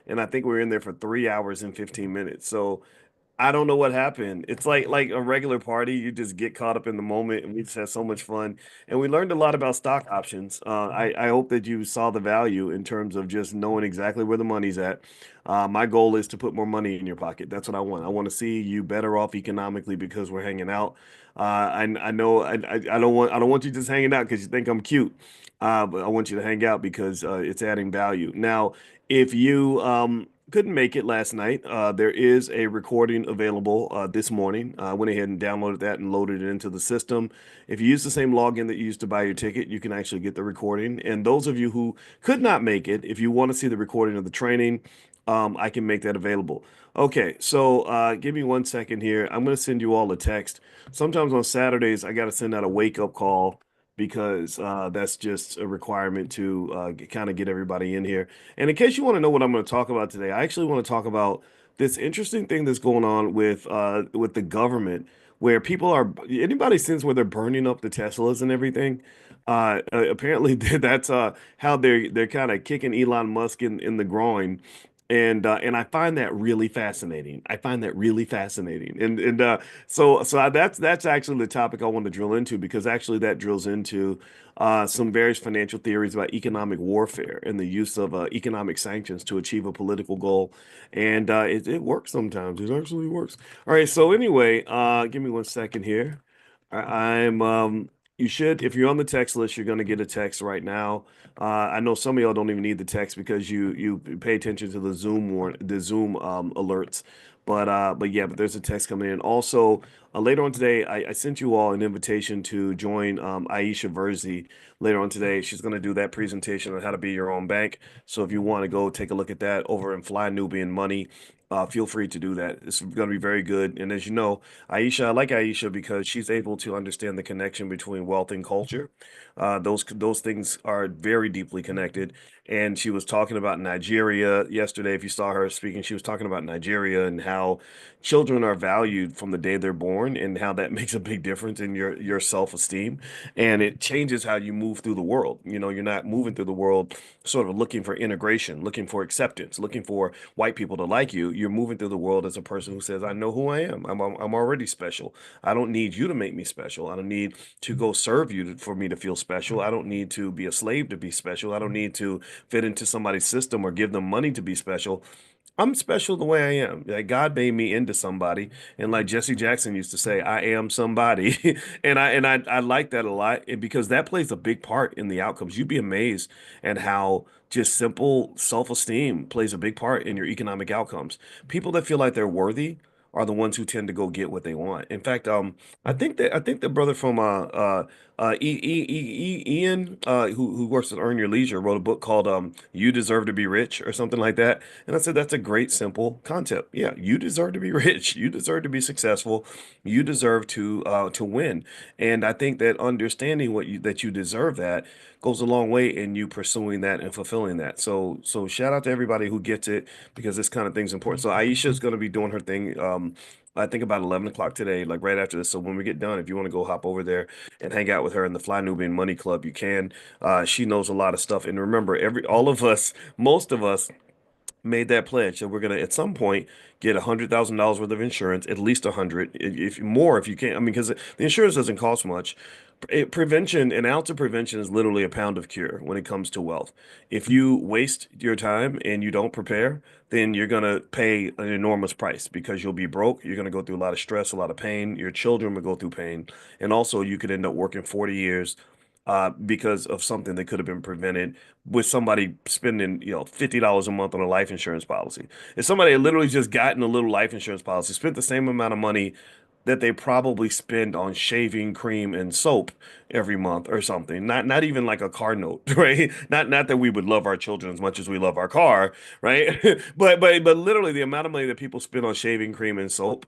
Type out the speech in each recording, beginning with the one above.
and I think we were in there for 3 hours and 15 minutes. So I don't know what happened. It's like a regular party. You just get caught up in the moment, and we just had so much fun. And we learned a lot about stock options. I hope that you saw the value in terms of just knowing exactly where the money's at. My goal is to put more money in your pocket. That's what I want. I want to see you better off economically because we're hanging out. I know I don't want you just hanging out because you think I'm cute. But I want you to hang out because it's adding value. Now, if you couldn't make it last night, there is a recording available this morning. I went ahead and downloaded that and loaded it into the system. If you use the same login that you used to buy your ticket, you can actually get the recording. And those of you who could not make it, if you want to see the recording of the training, I can make that available. Okay, so give me 1 second here. I'm going to send you all a text. Sometimes on Saturdays, I got to send out a wake up call because that's just a requirement to kind of get everybody in here. And in case you want to know what I'm going to talk about today, I actually want to talk about this interesting thing that's going on with the government, where people are anybody since where they're burning up the Teslas and everything. Apparently, that's how they're kind of kicking Elon Musk in the groin. And I find that really fascinating. I find that really fascinating. That's actually the topic I want to drill into because actually that drills into some various financial theories about economic warfare and the use of economic sanctions to achieve a political goal. And it works sometimes. It actually works. All right. So anyway, give me 1 second here. I'm you should, if you're on the text list, you're going to get a text right now. I know some of y'all don't even need the text because you pay attention to the Zoom alerts. But yeah, but there's a text coming in. Also, later on today, I sent you all an invitation to join Aisha Verzi later on today. She's going to do that presentation on how to be your own bank. So if you want to go take a look at that over in Fly Nubian Money, feel free to do that. It's going to be very good. And as you know, Aisha, I like Aisha because she's able to understand the connection between wealth and culture. Those things are very deeply connected. And she was talking about Nigeria yesterday. If you saw her speaking, she was talking about Nigeria and how children are valued from the day they're born, and how that makes a big difference in your self-esteem. And it changes how you move through the world. You know, you're not moving through the world sort of looking for integration, looking for acceptance, looking for white people to like you. You're moving through the world as a person who says, I know who I am. I'm already special. I don't need you to make me special. I don't need to go serve you for me to feel special. I don't need to be a slave to be special. I don't need to fit into somebody's system or give them money to be special. I'm special the way I am. Like God made me into somebody, and like Jesse Jackson used to say, I am somebody. And I like that a lot because that plays a big part in the outcomes. You'd be amazed at how just simple self-esteem plays a big part in your economic outcomes. People that feel like they're worthy are the ones who tend to go get what they want. In fact, I think the brother from Ian who works at Earn Your Leisure wrote a book called You Deserve to Be Rich or something like that. And I said that's a great simple concept. Yeah, you deserve to be rich. You deserve to be successful. You deserve to win. And I think that understanding that you deserve that goes a long way in you pursuing that and fulfilling that. So shout out to everybody who gets it because this kind of thing's important. So Aisha's going to be doing her thing. I think about 11 o'clock today, like right after this. So when we get done, if you want to go hop over there and hang out with her in the Fly Nubian Money Club, you can. She knows a lot of stuff. And remember, all of us, most of us made that pledge that we're gonna at some point get $100,000 worth of insurance, at least 100, if more, if you can. I mean, because the insurance doesn't cost much. Prevention, an ounce of prevention is literally a pound of cure when it comes to wealth. If you waste your time and you don't prepare, then you're gonna pay an enormous price because you'll be broke. You're gonna go through a lot of stress, a lot of pain. Your children will go through pain, and also you could end up working 40 years because of something that could have been prevented with somebody spending, $50 a month on a life insurance policy. If somebody had literally just gotten a little life insurance policy, spent the same amount of money that they probably spend on shaving cream and soap every month or something. Not even like a car note, right? Not that we would love our children as much as we love our car, right? But literally the amount of money that people spend on shaving cream and soap,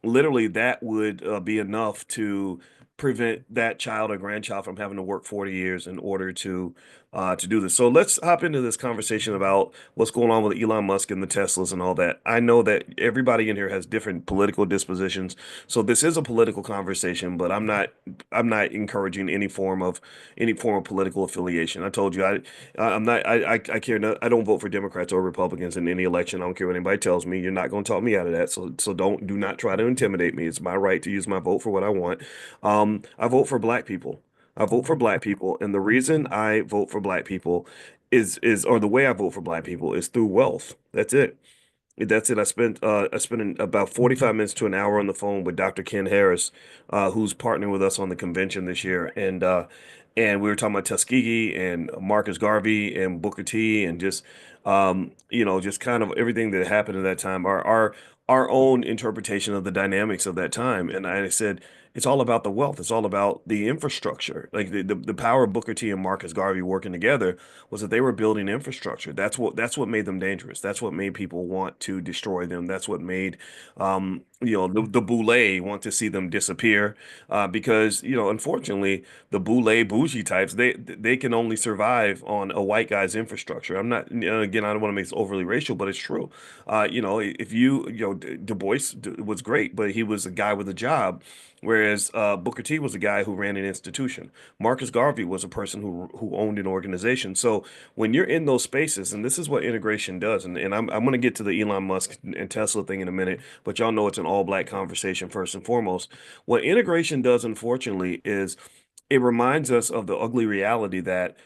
literally that would be enough to prevent that child or grandchild from having to work 40 years in order to to do this. So let's hop into this conversation about what's going on with Elon Musk and the Teslas and all that. I know that everybody in here has different political dispositions, so this is a political conversation, but I'm not encouraging any form of political affiliation. I told you I'm not I care no, I don't vote for Democrats or Republicans in any election. I don't care what anybody tells me. You're not going to talk me out of that. So do not try to intimidate me. It's my right to use my vote for what I want. I vote for black people. I vote for black people, and the reason I vote for black people is or the way I vote for black people is through wealth. That's it. That's it. I spent about 45 minutes to an hour on the phone with Dr. Ken Harris, who's partnering with us on the convention this year, and we were talking about Tuskegee and Marcus Garvey and Booker T and just just kind of everything that happened at that time, our own interpretation of the dynamics of that time. And I said it's all about the wealth. It's all about the infrastructure. Like the power of Booker T and Marcus Garvey working together was that they were building infrastructure. That's what made them dangerous. That's what made people want to destroy them. That's what made the boule want to see them disappear. Because unfortunately, the boule bougie types they can only survive on a white guy's infrastructure. I'm not again, I don't want to make this overly racial, but it's true. If Du Bois was great, but he was a guy with a job. Whereas Booker T was a guy who ran an institution. Marcus Garvey was a person who owned an organization. So when you're in those spaces, and this is what integration does, and I'm going to get to the Elon Musk and Tesla thing in a minute, but y'all know it's an all black conversation first and foremost. What integration does, unfortunately, is it reminds us of the ugly reality that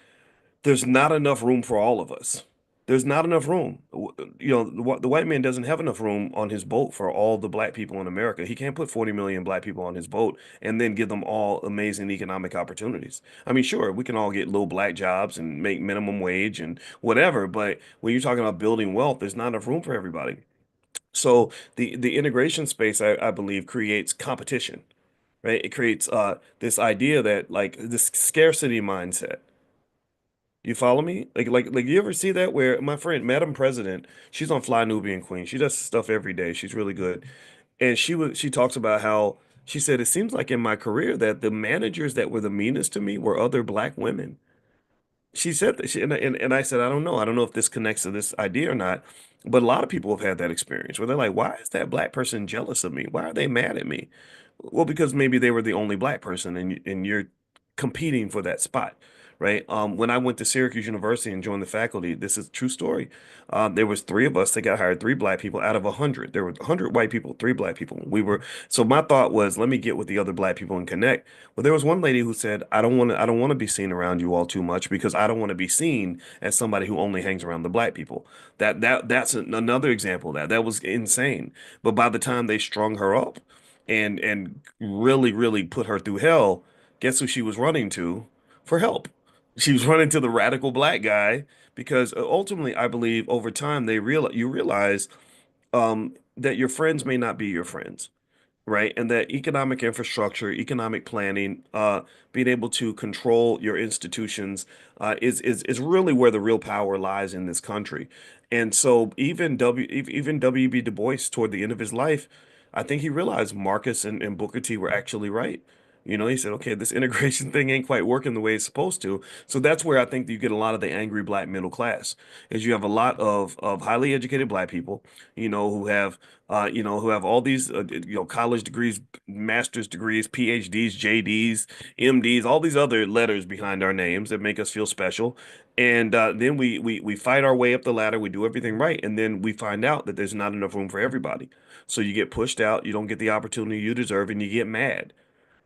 there's not enough room for all of us. There's not enough room. The white man doesn't have enough room on his boat for all the black people in America. He can't put 40 million black people on his boat and then give them all amazing economic opportunities. I mean, sure, we can all get little black jobs and make minimum wage and whatever, but when you're talking about building wealth, there's not enough room for everybody. So the integration space, I believe, creates competition, right? It creates this idea that like this scarcity mindset. You follow me? Like you ever see that where my friend Madam President, she's on Fly Nubian Queen. She does stuff every day. She's really good. And she talks about how she said it seems like in my career that the managers that were the meanest to me were other black women. She said that and I said, I don't know. I don't know if this connects to this idea or not. But a lot of people have had that experience where they're like, why is that black person jealous of me? Why are they mad at me? Well, because maybe they were the only black person and you're competing for that spot, right? When I went to Syracuse University and joined the faculty, this is a true story. There was three of us that got hired, three black people out of 100. There were 100 white people, three black people. So my thought was, let me get with the other black people and connect. Well, there was one lady who said, I don't want to be seen around you all too much because I don't want to be seen as somebody who only hangs around the black people. That's another example of that. That was insane. But by the time they strung her up, and really, really put her through hell, guess who she was running to for help? She was running to the radical black guy because ultimately, I believe over time you realize that your friends may not be your friends, right? And that economic infrastructure, economic planning, being able to control your institutions, is really where the real power lies in this country. And so even W.B. Du Bois toward the end of his life, I think he realized Marcus and Booker T were actually right. He said, okay, this integration thing ain't quite working the way it's supposed to. So that's where I think you get a lot of the angry black middle class, is you have a lot of highly educated black people, who have all these, college degrees, master's degrees, PhDs, JDs, MDs, all these other letters behind our names that make us feel special. And then we fight our way up the ladder. We do everything right, and then we find out that there's not enough room for everybody. So you get pushed out. You don't get the opportunity you deserve, and you get mad.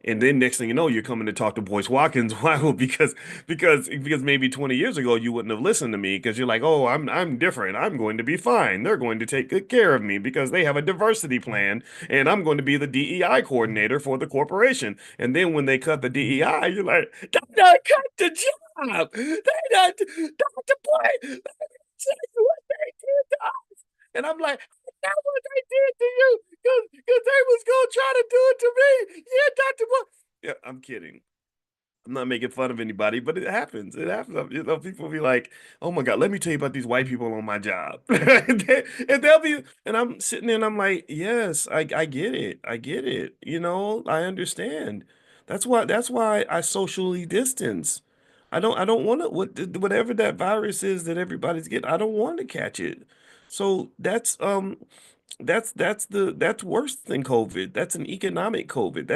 And then next thing you know, you're coming to talk to Boyce Watkins. Why? Well, because maybe 20 years ago you wouldn't have listened to me because you're like, oh, I'm different. I'm going to be fine. They're going to take good care of me because they have a diversity plan, and I'm going to be the DEI coordinator for the corporation. And then when they cut the DEI, you're like, they not cut the job. They not Dr. Boy. They didn't say what they did to us. And I'm like, that's what they did to you because they was gonna try to do it to me. Yeah, Dr. Boy. Yeah, I'm kidding. I'm not making fun of anybody, but it happens. It happens. People be like, "Oh my God, let me tell you about these white people on my job," and they'll be, and I'm sitting there, and I'm like, "Yes, I get it. I get it. I understand. That's why I socially distance. I don't want to whatever that virus is that everybody's getting. I don't want to catch it. So that's worse than COVID. That's an economic COVID.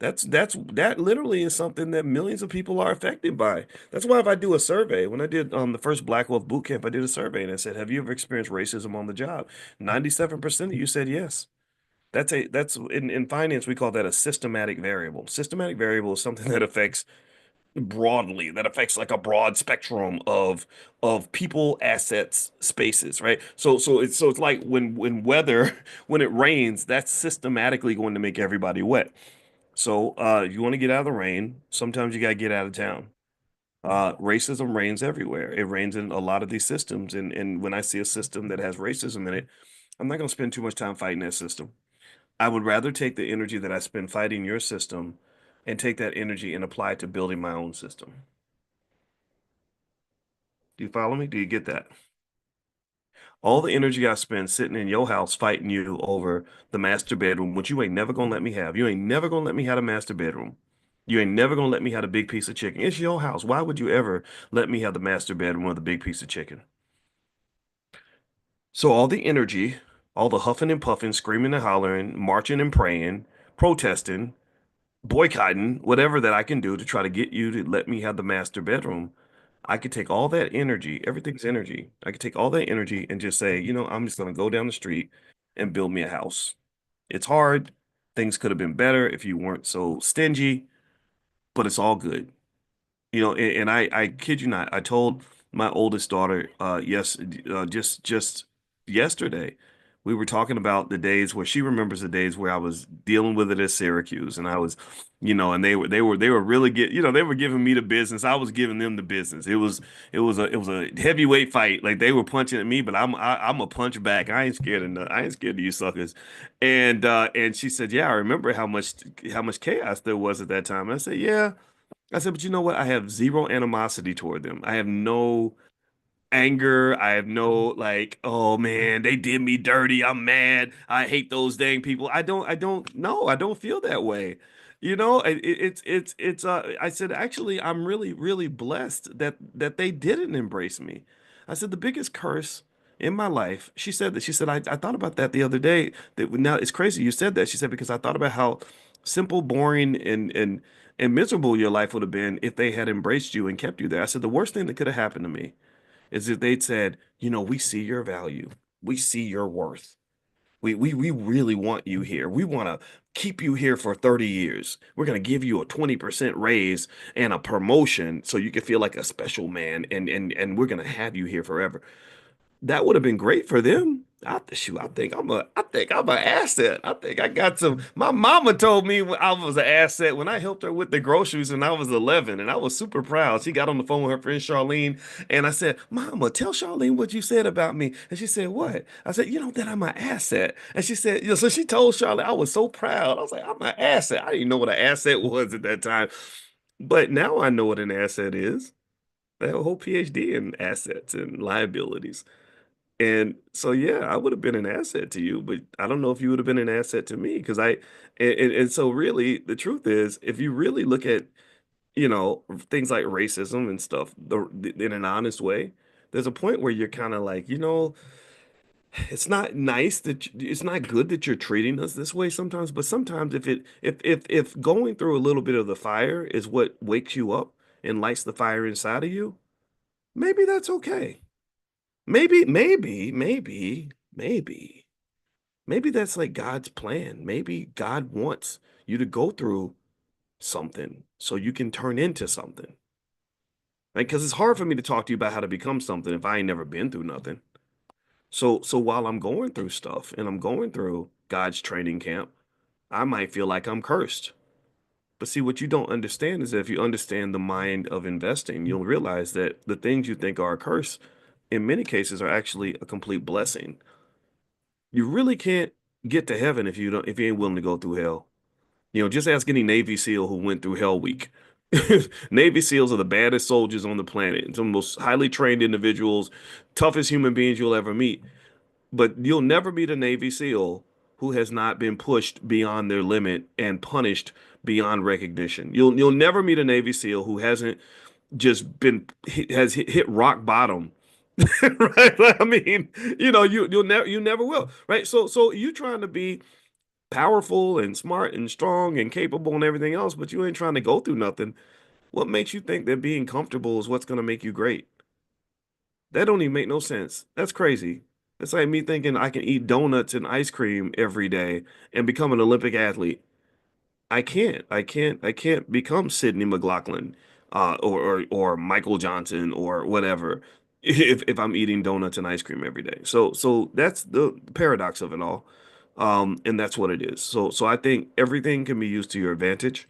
That literally is something that millions of people are affected by. That's why if I do a survey, when I did the first Black Wealth Boot Camp, I did a survey and I said, "Have you ever experienced racism on the job?" 97% of you said yes. That's in finance we call that a systematic variable. Systematic variable is something that affects broadly, that affects like a broad spectrum of people, assets, spaces, right? So it's like when weather when it rains, that's systematically going to make everybody wet. So if you want to get out of the rain, sometimes you got to get out of town. Racism reigns everywhere. It reigns in a lot of these systems, and when I see a system that has racism in it, I'm not going to spend too much time fighting that system. I would rather take the energy that I spend fighting your system and take that energy and apply it to building my own system. Do you follow me? Do you get that? All the energy I spend sitting in your house fighting you over the master bedroom, which you ain't never gonna let me have. You ain't never gonna let me have a master bedroom. You ain't never gonna let me have a big piece of chicken. It's your house. Why would you ever let me have the master bedroom with a big piece of chicken? So all the energy, all the huffing and puffing, screaming and hollering, marching and praying, protesting, boycotting, whatever that I can do to try to get you to let me have the master bedroom. I could take all that energy, everything's energy. I could take all that energy and just say, I'm just going to go down the street and build me a house. It's hard. Things could have been better if you weren't so stingy, but it's all good. And I kid you not, I told my oldest daughter, just yesterday, we were talking about the days where she remembers the days where I was dealing with it at Syracuse, and I was, and they were really they were giving me the business. I was giving them the business. It was a heavyweight fight. Like they were punching at me, but I'm a punch back. I ain't scared of you suckers. And she said, yeah, I remember how much chaos there was at that time. And I said, yeah. I said, but you know what? I have zero animosity toward them. I have no anger. I have no like, oh man, they did me dirty. I'm mad. I hate those dang people. No, I don't feel that way. I said, actually, I'm really, really blessed that they didn't embrace me. I said, the biggest curse in my life, she said that, she said, I thought about that the other day. That now it's crazy you said that. She said, because I thought about how simple, boring, and miserable your life would have been if they had embraced you and kept you there. I said, the worst thing that could have happened to me is if they'd said, we see your value. We see your worth. We really want you here. We want to keep you here for 30 years. We're going to give you a 20% raise and a promotion so you can feel like a special man and we're going to have you here forever. That would have been great for them. I think I'm an asset. I think I got some. My mama told me I was an asset when I helped her with the groceries when I was 11, and I was super proud. She got on the phone with her friend Charlene, and I said, "Mama, tell Charlene what you said about me." And she said, "What?" I said, that I'm an asset." And she said, so she told Charlene, I was so proud. I was like, "I'm an asset." I didn't even know what an asset was at that time, but now I know what an asset is. I have a whole PhD in assets and liabilities. And so, yeah, I would have been an asset to you, but I don't know if you would have been an asset to me because and so really the truth is, if you really look at, things like racism and stuff in an honest way, there's a point where you're kind of like, it's not nice it's not good that you're treating us this way sometimes, but sometimes if going through a little bit of the fire is what wakes you up and lights the fire inside of you, maybe that's okay. Maybe. Maybe that's like God's plan. Maybe God wants you to go through something so you can turn into something. Like, because it's hard for me to talk to you about how to become something if I ain't never been through nothing. So while I'm going through stuff and I'm going through God's training camp, I might feel like I'm cursed. But see, what you don't understand is that if you understand the mind of investing, you'll realize that the things you think are a curse, in many cases, are actually a complete blessing. You really can't get to heaven if you ain't willing to go through hell. Just ask any Navy SEAL who went through Hell Week. Navy SEALs are the baddest soldiers on the planet. Some of the most highly trained individuals, toughest human beings you'll ever meet. But you'll never meet a Navy SEAL who has not been pushed beyond their limit and punished beyond recognition. You'll never meet a Navy SEAL who hasn't just been hit rock bottom. Right? Like, I mean, you never will, right? So you trying to be powerful and smart and strong and capable and everything else, but you ain't trying to go through nothing. What makes you think that being comfortable is what's going to make you great? That don't even make no sense. That's crazy. It's like me thinking I can eat donuts and ice cream every day and become an Olympic athlete. I can't. I can't become Sidney McLaughlin, or Michael Johnson or whatever if I'm eating donuts and ice cream every day. So that's the paradox of it all. And that's what it is. So I think everything can be used to your advantage.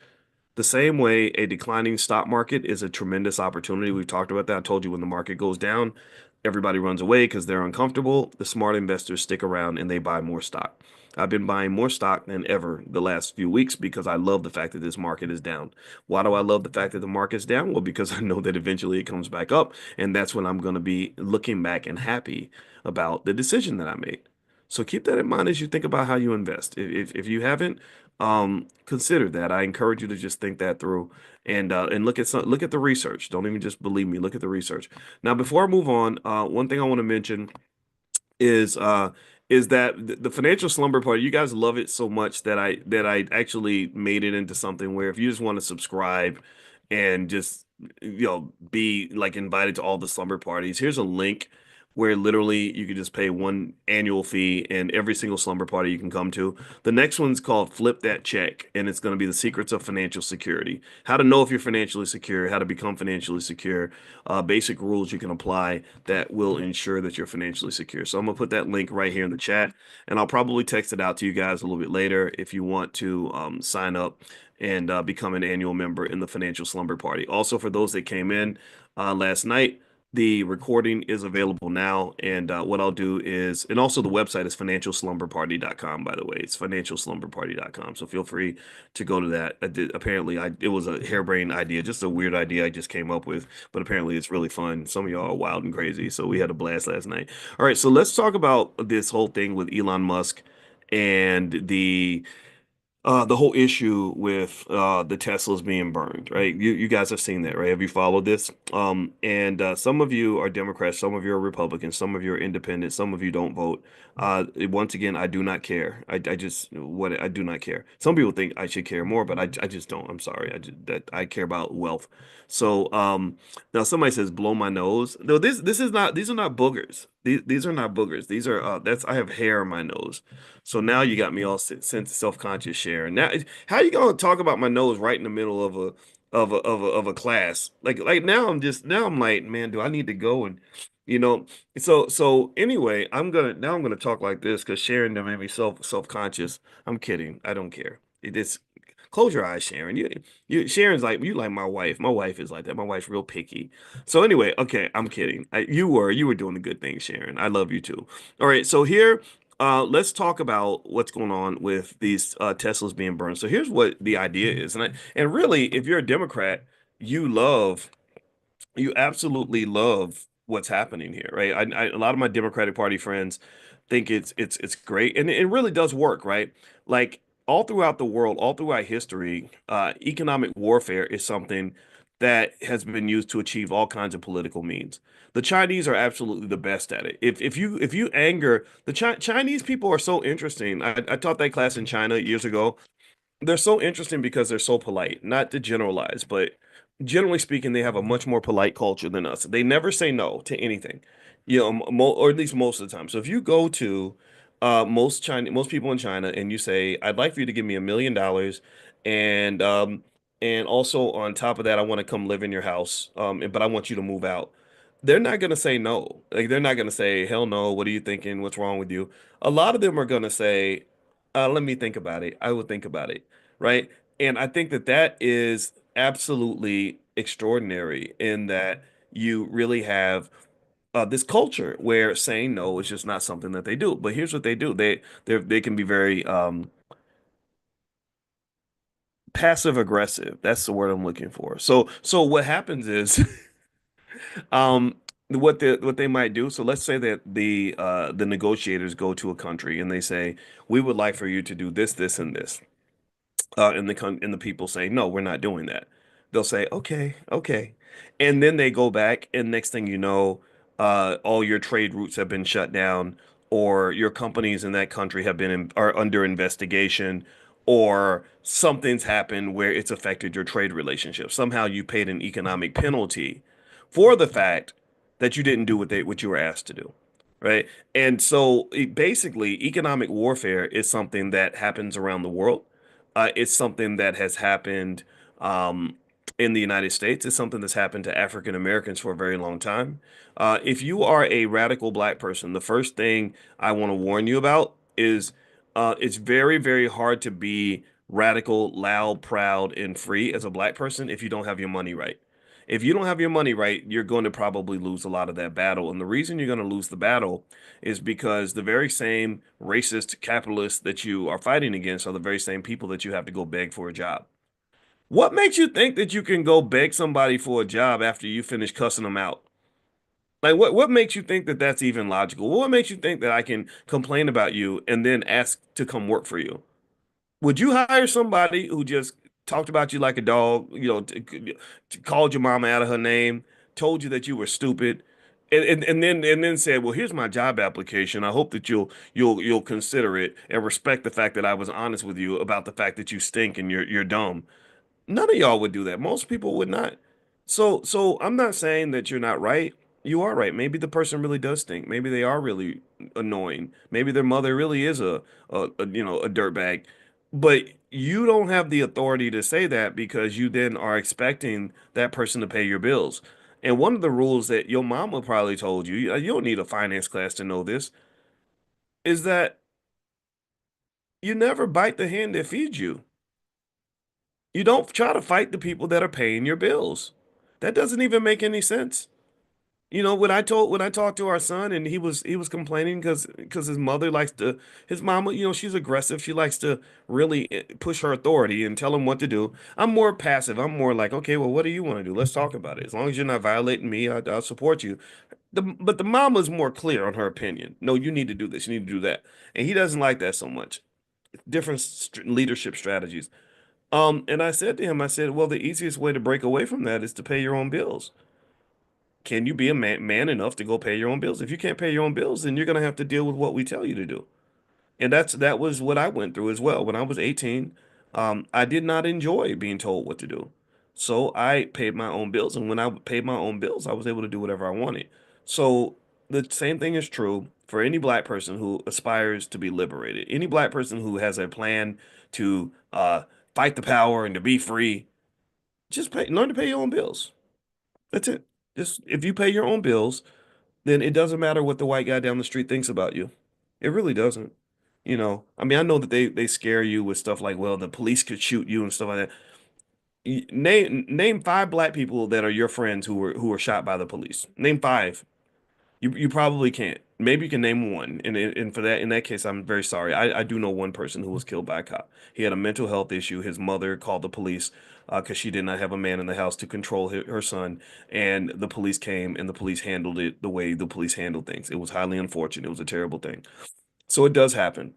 The same way a declining stock market is a tremendous opportunity. We've talked about that. I told you when the market goes down, everybody runs away because they're uncomfortable. The smart investors stick around and they buy more stock. I've been buying more stock than ever the last few weeks because I love the fact that this market is down. Why do I love the fact that the market's down? Well, because I know that eventually it comes back up, and that's when I'm going to be looking back and happy about the decision that I made. So keep that in mind as you think about how you invest. If you haven't, consider that. I encourage you to just think that through and look at the research. Don't even just believe me. Look at the research. Now, before I move on, one thing I want to mention is uh is that the financial slumber party, you guys love it so much that I actually made it into something where if you just want to subscribe and just be like invited to all the slumber parties, here's a link where literally you can just pay one annual fee and every single slumber party you can come to. The next one's called Flip That Check, and it's going to be the secrets of financial security. How to know if you're financially secure, how to become financially secure, basic rules you can apply that will ensure that you're financially secure. So I'm gonna put that link right here in the chat, and I'll probably text it out to you guys a little bit later if you want to sign up and become an annual member in the Financial Slumber Party. Also, for those that came in last night, the recording is available now, and what I'll do is, and also the website is financialslumberparty.com, by the way. It's financialslumberparty.com. So feel free to go to that. Apparently, it was a harebrained idea, just a weird idea I just came up with, but apparently it's really fun. Some of y'all are wild and crazy, so we had a blast last night. All right, so let's talk about this whole thing with Elon Musk and the whole issue with the Teslas being burned, right? You guys have seen that, right? Have you followed this? And some of you are Democrats, some of you are Republicans, some of you are independent, some of you don't vote. Once again, I do not care. I just what I do not care. Some people think I should care more, but I just don't. I'm sorry. I care about wealth. So now somebody says blow my nose. No, this is not. These are not boogers. These are not boogers. These are that's I have hair on my nose. So now you got me all sense self-conscious sharing. Now, how you gonna talk about my nose right in the middle of a class? Like now I'm like, man, do I need to go and you know? So anyway, I'm gonna talk like this because sharing them made me self-conscious. I'm kidding. I don't care. It's close your eyes, Sharon. You Sharon's like you like my wife. My wife is like that. My wife's real picky. So anyway, okay, I'm kidding. You were doing the good thing, Sharon. I love you too. All right, so here let's talk about what's going on with these Teslas being burned. So here's what the idea is, and really, if you're a Democrat, you love you absolutely love what's happening here, right? A lot of my Democratic Party friends think it's great, and it really does work, right? Like all throughout the world, all throughout history, economic warfare is something that has been used to achieve all kinds of political means. The Chinese are absolutely the best at it. If you anger the Chinese people are so interesting. I taught that class in China years ago. They're so interesting because they're so polite. Not to generalize, but generally speaking, they have a much more polite culture than us. They never say no to anything, or at least most of the time. So if you go to most people in China, and you say, "I'd like for you to give me $1 million, and and also on top of that, I want to come live in your house, but I want you to move out." They're not gonna say no. Like they're not gonna say, "Hell no, what are you thinking? What's wrong with you?" A lot of them are gonna say, let me think about it. I will think about it, right? And I think that that is absolutely extraordinary in that you really have this culture where saying no is just not something that they do. But here's what they do: they can be very passive aggressive. That's the word I'm looking for. So what happens is what they might do. So let's say that the negotiators go to a country and they say, we would like for you to do this, this, and this. And the people say, no, we're not doing that. They'll say, okay, okay. And then they go back, and next thing you know, all your trade routes have been shut down, or your companies in that country are under investigation, or something's happened where it's affected your trade relationship. Somehow you paid an economic penalty for the fact that you didn't do what you were asked to do. Right. And so basically, economic warfare is something that happens around the world. It's something that has happened um, in the United States. It's something that's happened to African Americans for a very long time. If you are a radical black person, the first thing I want to warn you about is it's very, very hard to be radical, loud, proud, and free as a black person if you don't have your money right. If you don't have your money right, you're going to probably lose a lot of that battle. And the reason you're going to lose the battle is because the very same racist capitalists that you are fighting against are the very same people that you have to go beg for a job. What makes you think that you can go beg somebody for a job after you finish cussing them out? Like what makes you think that that's even logical? What makes you think that I can complain about you and then ask to come work for you? Would you hire somebody who just talked about you like a dog, called your mama out of her name, told you that you were stupid, and then said, "Well, here's my job application. I hope that you'll consider it and respect the fact that I was honest with you about the fact that you stink and you're dumb." None of y'all would do that. Most people would not. So I'm not saying that you're not right. You are right. Maybe the person really does stink. Maybe they are really annoying. Maybe their mother really is a dirtbag. But you don't have the authority to say that because you then are expecting that person to pay your bills. And one of the rules that your mama probably told you, you don't need a finance class to know this, is that you never bite the hand that feeds you. You don't try to fight the people that are paying your bills. That doesn't even make any sense. When I talked to our son and he was complaining because his mother likes to his mama, she's aggressive. She likes to really push her authority and tell him what to do. I'm more passive. I'm more like, okay, well, what do you want to do? Let's talk about it. As long as you're not violating me, I'll support you. But the mama's more clear on her opinion. No, you need to do this. You need to do that. And he doesn't like that so much. Different leadership strategies. And I said to him, I said, well, the easiest way to break away from that is to pay your own bills. Can you be a man enough to go pay your own bills? If you can't pay your own bills, then you're gonna have to deal with what we tell you to do. And that was what I went through as well. When I was 18, I did not enjoy being told what to do. So I paid my own bills, and when I paid my own bills, I was able to do whatever I wanted. So the same thing is true for any black person who aspires to be liberated. Any black person who has a plan to fight the power and to be free, just learn to pay your own bills. That's it. Just if you pay your own bills, then it doesn't matter what the white guy down the street thinks about you. It really doesn't. I mean, I know that they scare you with stuff like, well, the police could shoot you and stuff like that. Name five black people that are your friends who were shot by the police. Name five. You probably can't. Maybe you can name one. And for that, in that case, I'm very sorry. I do know one person who was killed by a cop. He had a mental health issue. His mother called the police because she did not have a man in the house to control her son. And the police came and the police handled it the way the police handled things. It was highly unfortunate. It was a terrible thing. So it does happen,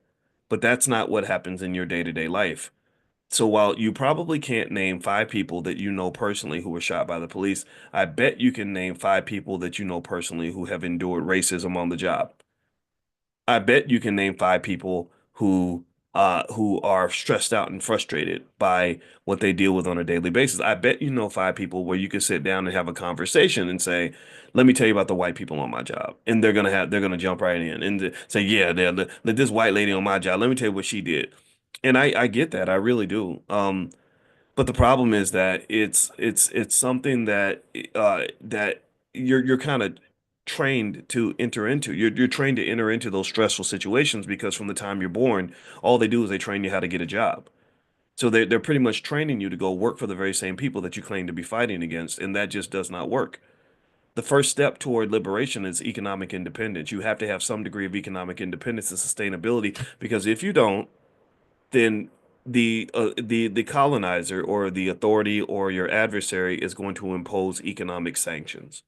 but that's not what happens in your day-to-day life. So while you probably can't name five people that you know personally who were shot by the police, I bet you can name five people that you know personally who have endured racism on the job. I bet you can name five people who are stressed out and frustrated by what they deal with on a daily basis. I bet you know five people where you can sit down and have a conversation and say, "Let me tell you about the white people on my job," and they're gonna jump right in and say, "Yeah, this white lady on my job. Let me tell you what she did." And I get that, I really do. But the problem is that it's something that you're kind of trained to enter into. You're trained to enter into those stressful situations because from the time you're born, all they do is they train you how to get a job. So they're pretty much training you to go work for the very same people that you claim to be fighting against, and that just does not work. The first step toward liberation is economic independence. You have to have some degree of economic independence and sustainability because if you don't, then the colonizer or the authority or your adversary is going to impose economic sanctions.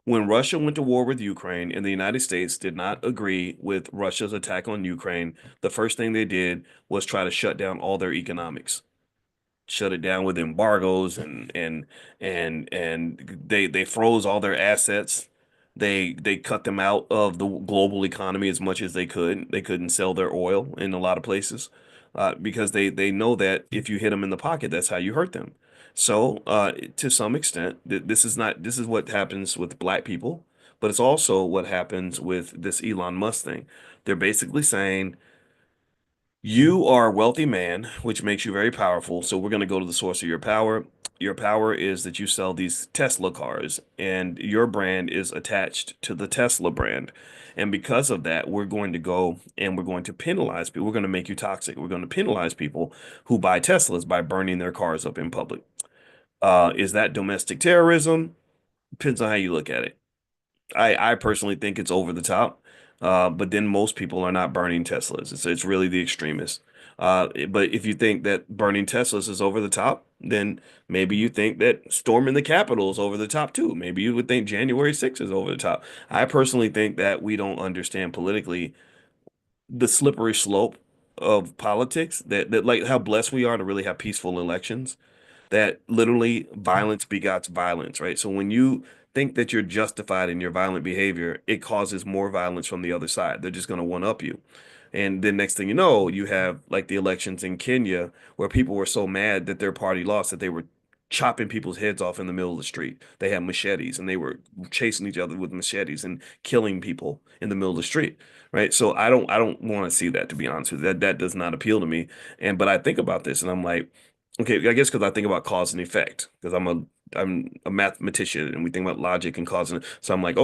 When Russia went to war with Ukraine and the United States did not agree with Russia's attack on Ukraine, the first thing they did was try to shut down all their economics. shut it down with embargoes and they froze all their assets. They cut them out of the global economy as much as they could. They couldn't sell their oil in a lot of places because they know that if you hit them in the pocket, that's how you hurt them. So to some extent, this is what happens with black people, but it's also what happens with this Elon Musk thing. They're basically saying you are a wealthy man, which makes you very powerful. So we're going to go to the source of your power. Your power is that you sell these Tesla cars, and your brand is attached to the Tesla brand. And because of that, we're going to go and we're going to penalize people. We're going to make you toxic. We're going to penalize people who buy Teslas by burning their cars up in public. Is that domestic terrorism? Depends on how you look at it. I personally think it's over the top. But then most people are not burning Teslas. It's really the extremists. But if you think that burning Teslas is over the top, then maybe you think that storming the Capitol is over the top too. Maybe you would think January 6th is over the top. I personally think that we don't understand politically the slippery slope of politics, that like how blessed we are to really have peaceful elections, that literally violence begots violence, right? So when you think that you're justified in your violent behavior, it causes more violence from the other side. They're just going to one up you. And then next thing you know, you have like the elections in Kenya where people were so mad that their party lost that they were chopping people's heads off in the middle of the street. They had machetes and they were chasing each other with machetes and killing people in the middle of the street. Right. So I don't want to see that, to be honest with you. That does not appeal to me. And but I think about this and I'm like, okay, I guess because I think about cause and effect, because I'm a mathematician and we think about logic and cause and so I'm like,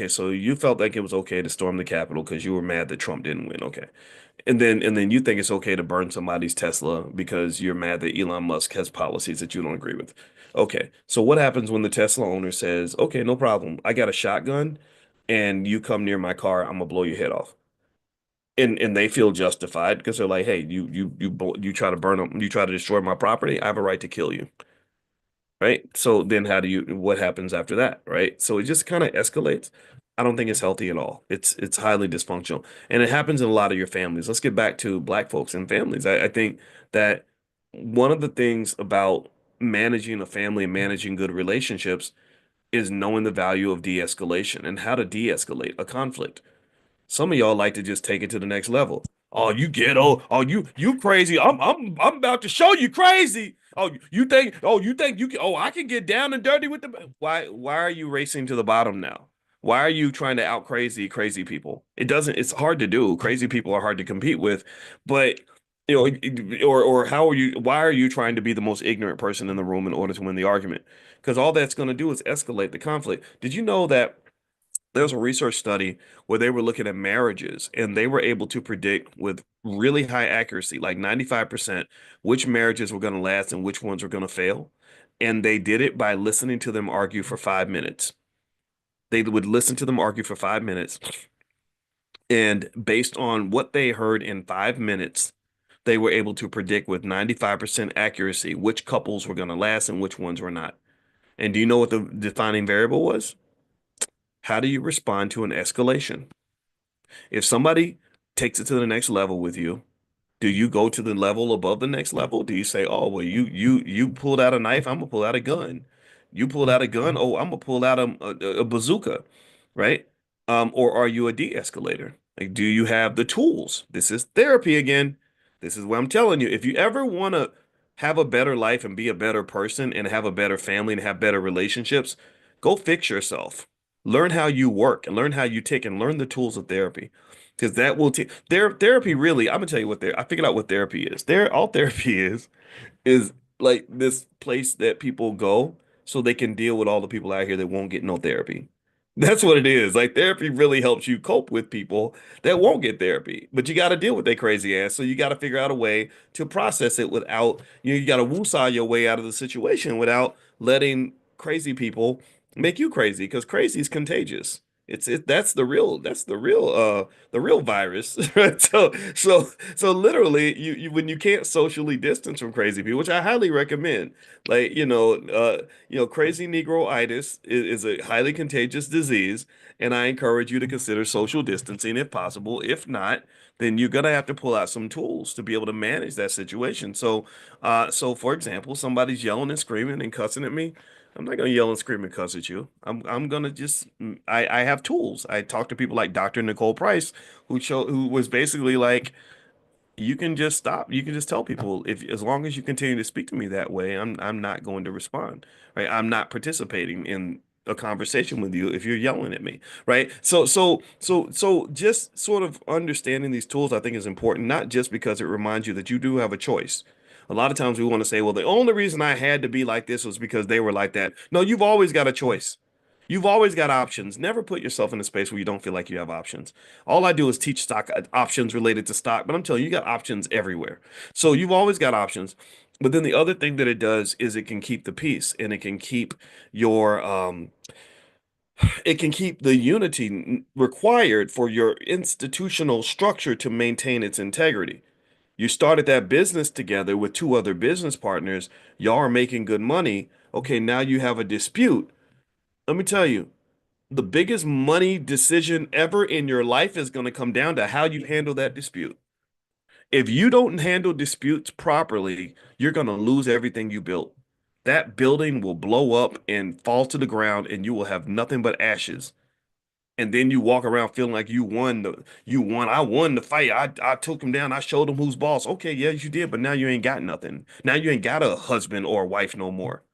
so you felt like it was okay to storm the Capitol because you were mad that Trump didn't win. Okay. And then you think it's okay to burn somebody's Tesla because you're mad that Elon Musk has policies that you don't agree with. Okay. So what happens when the Tesla owner says, "Okay, no problem. I got a shotgun and you come near my car, I'm gonna blow your head off." And they feel justified because they're like, "Hey, you try to burn them, you try to destroy my property, I have a right to kill you." Right? So then what happens after that, right? So it just kind of escalates. I don't think it's healthy at all. It's highly dysfunctional. And it happens in a lot of your families. Let's get back to black folks and families. I think that one of the things about managing a family and managing good relationships is knowing the value of de-escalation and how to de-escalate a conflict. Some of y'all like to just take it to the next level. Oh, you ghetto. Oh, you crazy. I'm about to show you crazy. Oh, you think you can, oh, I can get down and dirty with the why are you racing to the bottom now? Why are you trying to out crazy people? It's hard to do. Crazy people are hard to compete with, but or how are you why are you trying to be the most ignorant person in the room in order to win the argument? Because all that's going to do is escalate the conflict. Did you know that there was a research study where they were looking at marriages and they were able to predict with really high accuracy, like 95%, which marriages were going to last and which ones were going to fail. And they did it by listening to them argue for 5 minutes. They would listen to them argue for 5 minutes. And based on what they heard in 5 minutes, they were able to predict with 95% accuracy which couples were going to last and which ones were not. And do you know what the defining variable was? How do you respond to an escalation? If somebody takes it to the next level with you, do you go to the level above the next level? Do you say, "Oh, well, you pulled out a knife, I'm gonna pull out a gun. You pulled out a gun, oh, I'm gonna pull out a bazooka," right? Or are you a de-escalator? Like, do you have the tools? This is therapy again. This is what I'm telling you. If you ever want to have a better life and be a better person and have a better family and have better relationships, go fix yourself. Learn how you work and learn how you tick and learn the tools of therapy. Because that will take therapy really, I'm gonna tell you what I figured out what therapy is. All therapy is like this place that people go so they can deal with all the people out here that won't get no therapy. That's what it is. Like therapy really helps you cope with people that won't get therapy, but you got to deal with their crazy ass. So you got to figure out a way to process it without, you got to woosah your way out of the situation without letting crazy people make you crazy because crazy is contagious. That's the real virus. Right? So literally you when you can't socially distance from crazy people, which I highly recommend. Like, crazy Negroitis is a highly contagious disease, and I encourage you to consider social distancing if possible. If not, then you're gonna have to pull out some tools to be able to manage that situation. So for example, somebody's yelling and screaming and cussing at me. I'm not gonna yell and scream and cuss at you. I'm gonna just I have tools. I talk to people like Dr. Nicole Price, who was basically like, you can just stop. You can just tell people, if as long as you continue to speak to me that way, I'm not going to respond. Right? I'm not participating in a conversation with you if you're yelling at me. Right? So just sort of understanding these tools, I think, is important, not just because it reminds you that you do have a choice. A lot of times we want to say, well, the only reason I had to be like this was because they were like that. No, you've always got a choice. You've always got options. Never put yourself in a space where you don't feel like you have options. All I do is teach stock options related to stock, but I'm telling you, you got options everywhere. So you've always got options. But then the other thing that it does is it can keep the peace, and your it can keep the unity required for your institutional structure to maintain its integrity. You started that business together with two other business partners. Y'all are making good money. Okay, now you have a dispute. Let me tell you, the biggest money decision ever in your life is going to come down to how you handle that dispute. If you don't handle disputes properly, you're going to lose everything you built. That building will blow up and fall to the ground, and you will have nothing but ashes. And then you walk around feeling like you won. I won the fight. I took him down. I showed him who's boss. Okay, yes, you did, but now you ain't got nothing. Now you ain't got a husband or a wife no more.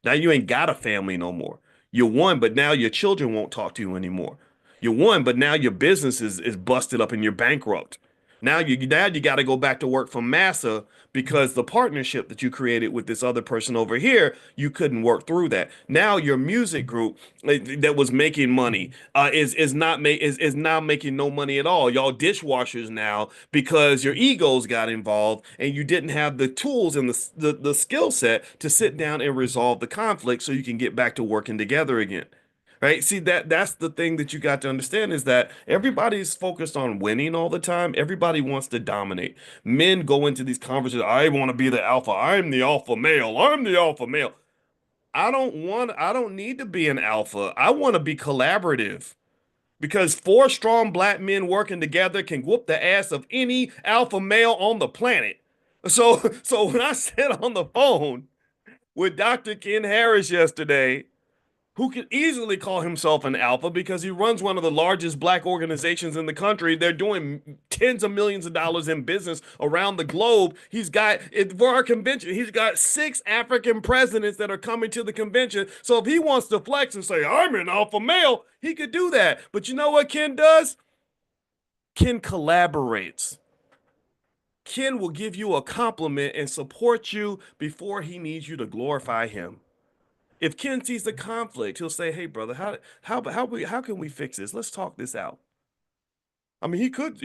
Now you ain't got a family no more. You won, but now your children won't talk to you anymore. You won, but now your business is busted up and you're bankrupt. Now you got to go back to work for massa because the partnership that you created with this other person over here, you couldn't work through that. Now your music group that was making money is now making no money at all. Y'all dishwashers now because your egos got involved and you didn't have the tools and the skill set to sit down and resolve the conflict so you can get back to working together again. Right? See, that's the thing that you got to understand, is that everybody's focused on winning all the time. Everybody wants to dominate. Men go into these conversations, I want to be the alpha. I'm the alpha male. I'm the alpha male. I don't need to be an alpha. I want to be collaborative, because four strong black men working together can whoop the ass of any alpha male on the planet. So when I sat on the phone with Dr. Ken Harris yesterday, who could easily call himself an alpha because he runs one of the largest black organizations in the country. They're doing tens of millions of dollars in business around the globe. For our convention, he's got 6 African presidents that are coming to the convention. So if he wants to flex and say, I'm an alpha male, he could do that. But you know what Ken does? Ken collaborates. Ken will give you a compliment and support you before he needs you to glorify him. If Ken sees the conflict, he'll say, "Hey, brother, how can we fix this? Let's talk this out." I mean, he could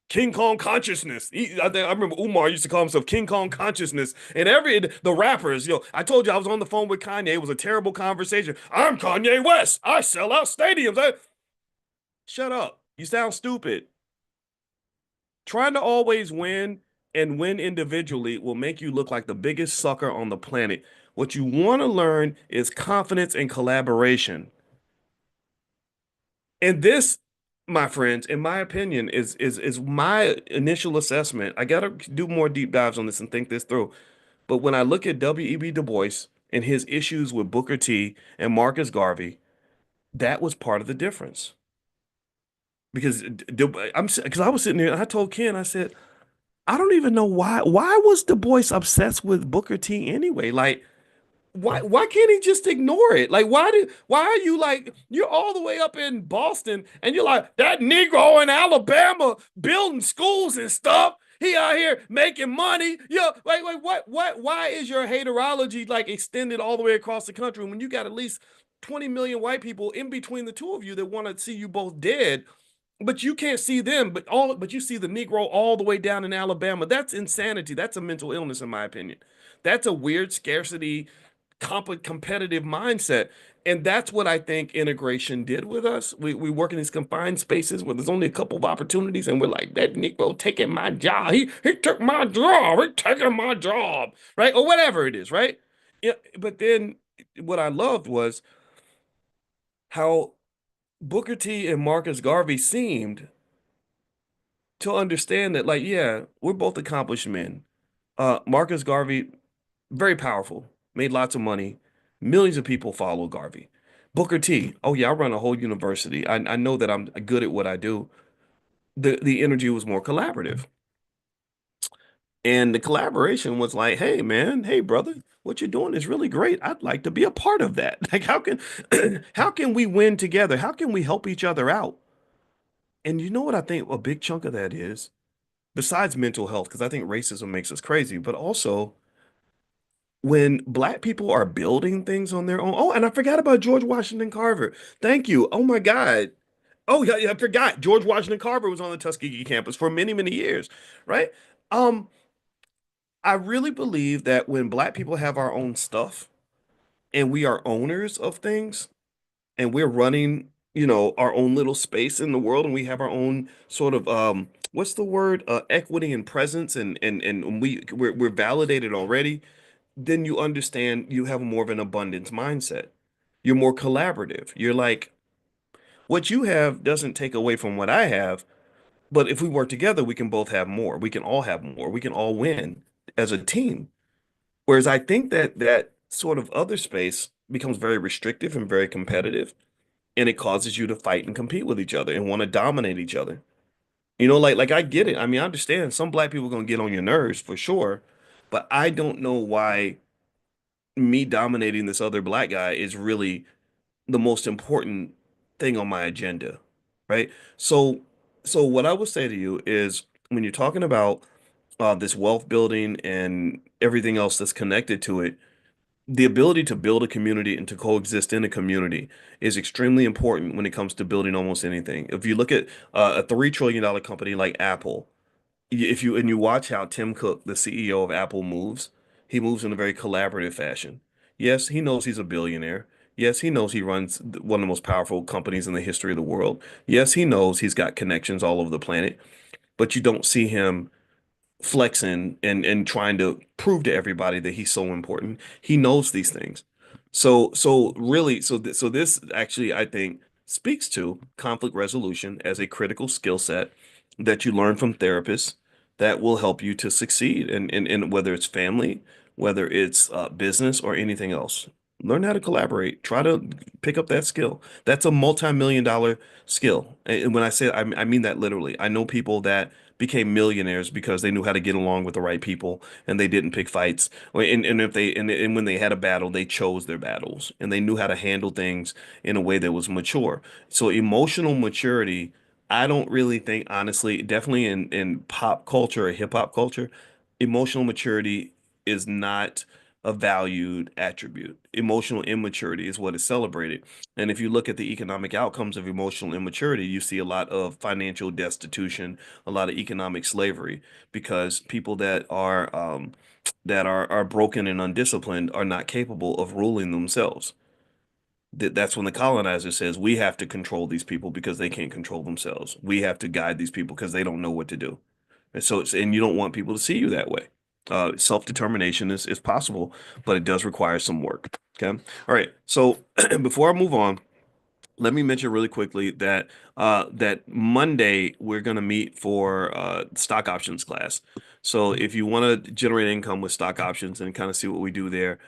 King Kong consciousness. I remember Umar used to call himself King Kong consciousness. And the rappers, I told you I was on the phone with Kanye. It was a terrible conversation. I'm Kanye West. I sell out stadiums. Shut up. You sound stupid. Trying to always win and win individually will make you look like the biggest sucker on the planet. What you want to learn is confidence and collaboration. And this, my friends, in my opinion, is my initial assessment. I gotta do more deep dives on this and think this through. But when I look at W.E.B. Du Bois and his issues with Booker T and Marcus Garvey, that was part of the difference. Because I was sitting there and I told Ken, I said, I don't even know why was Du Bois obsessed with Booker T anyway? Like, why can't he just ignore it? Like, why are you like, you're all the way up in Boston and you're like, that Negro in Alabama building schools and stuff. He out here making money. Like why is your haterology like extended all the way across the country when you got at least 20 million white people in between the two of you that want to see you both dead? But you can't see them, but you see the Negro all the way down in Alabama. That's insanity. That's a mental illness, in my opinion. That's a weird scarcity competitive mindset. And that's what I think integration did with us. We work in these confined spaces where there's only a couple of opportunities, and we're like, that Negro taking my job. He took my job. He taking my job, right? Or whatever it is, right? Yeah, but then what I loved was how Booker T and Marcus Garvey seemed to understand that, like, yeah, we're both accomplished men. Marcus Garvey, very powerful, made lots of money. Millions of people follow Garvey. Booker T, oh yeah, I run a whole university. I know that I'm good at what I do. The energy was more collaborative. And the collaboration was like, hey man, hey brother, what you're doing is really great. I'd like to be a part of that. Like how can how can we win together? How can we help each other out? And you know what I think a big chunk of that is? Besides mental health, because I think racism makes us crazy, but also when black people are building things on their own. Oh, and I forgot about George Washington Carver. Thank you. Oh my God. Oh yeah, yeah, I forgot. George Washington Carver was on the Tuskegee campus for many, many years, right? Um, I really believe that when black people have our own stuff and we are owners of things and we're running, our own little space in the world and we have our own sort of what's the word? Equity and presence and we're validated already, then you understand you have more of an abundance mindset. You're more collaborative. You're like, what you have doesn't take away from what I have, but if we work together, we can both have more. We can all have more. We can all win as a team. Whereas I think that that sort of other space becomes very restrictive and very competitive, and it causes you to fight and compete with each other and want to dominate each other. Like I get it. I mean, I understand some black people are gonna get on your nerves for sure, but I don't know why me dominating this other black guy is really the most important thing on my agenda, right? So, so what I would say to you is when you're talking about this wealth building and everything else that's connected to it, the ability to build a community and to coexist in a community is extremely important when it comes to building almost anything. If you look at a $3 trillion company like Apple, if you and you watch how Tim Cook, the CEO of Apple, moves, he moves in a very collaborative fashion. Yes, he knows he's a billionaire. Yes, he knows he runs one of the most powerful companies in the history of the world. Yes, he knows he's got connections all over the planet, but you don't see him flexing and trying to prove to everybody that he's so important. He knows these things. So really, so this actually I think speaks to conflict resolution as a critical skill set that you learn from therapists that will help you to succeed in whether it's family, whether it's business or anything else. Learn how to collaborate. Try to pick up that skill. That's a multi-million-dollar skill. And when I say I mean that literally. I know people that became millionaires because they knew how to get along with the right people and they didn't pick fights. And if they and when they had a battle, they chose their battles and they knew how to handle things in a way that was mature. So emotional maturity, I don't really think, honestly, definitely in pop culture or hip hop culture, emotional maturity is not a valued attribute. Emotional immaturity is what is celebrated. And if you look at the economic outcomes of emotional immaturity, you see a lot of financial destitution, a lot of economic slavery, because people that are broken and undisciplined are not capable of ruling themselves. That's when the colonizer says we have to control these people because they can't control themselves. We have to guide these people because they don't know what to do. And so and you don't want people to see you that way. Self-determination is possible, but it does require some work. Okay. All right. So before I move on, let me mention really quickly that that Monday we're going to meet for stock options class. So if you want to generate income with stock options and kind of see what we do there,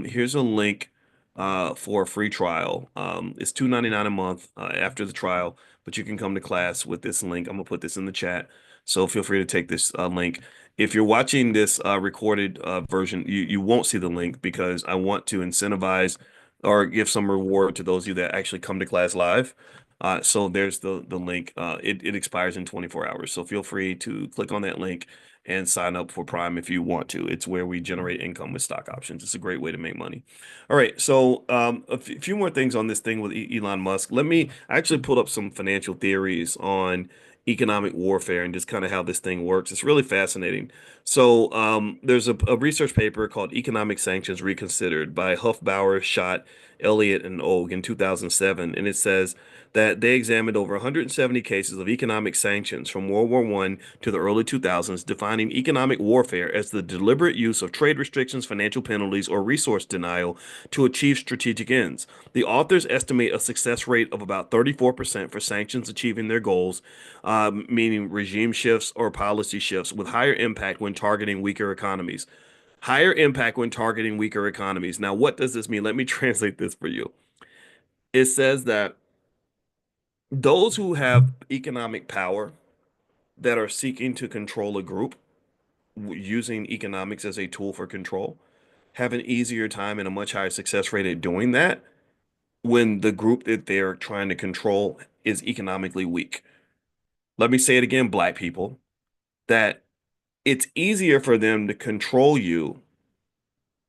here's a link for a free trial. It's $2.99 a month after the trial, but you can come to class with this link. I'm gonna put this in the chat, so feel free to take this link. If you're watching this recorded version, you won't see the link because I want to incentivize or give some reward to those of you that actually come to class live. So there's the link. It expires in 24 hours. So feel free to click on that link and sign up for Prime if you want to. It's where we generate income with stock options. It's a great way to make money. All right. So a few more things on this thing with Elon Musk. I actually pulled up some financial theories on economic warfare and just kind of how this thing works. It's really fascinating. So there's a research paper called Economic Sanctions Reconsidered by Huffbauer, Schott, Elliott, and Ogue in 2007, and it says that they examined over 170 cases of economic sanctions from World War I to the early 2000s, defining economic warfare as the deliberate use of trade restrictions, financial penalties, or resource denial to achieve strategic ends. The authors estimate a success rate of about 34% for sanctions achieving their goals, meaning regime shifts or policy shifts, with higher impact when targeting weaker economies. Higher impact when targeting weaker economies. Now, what does this mean? Let me translate this for you. It says that those who have economic power that are seeking to control a group using economics as a tool for control have an easier time and a much higher success rate at doing that when the group that they're trying to control is economically weak. Let me say it again, black people, that it's easier for them to control you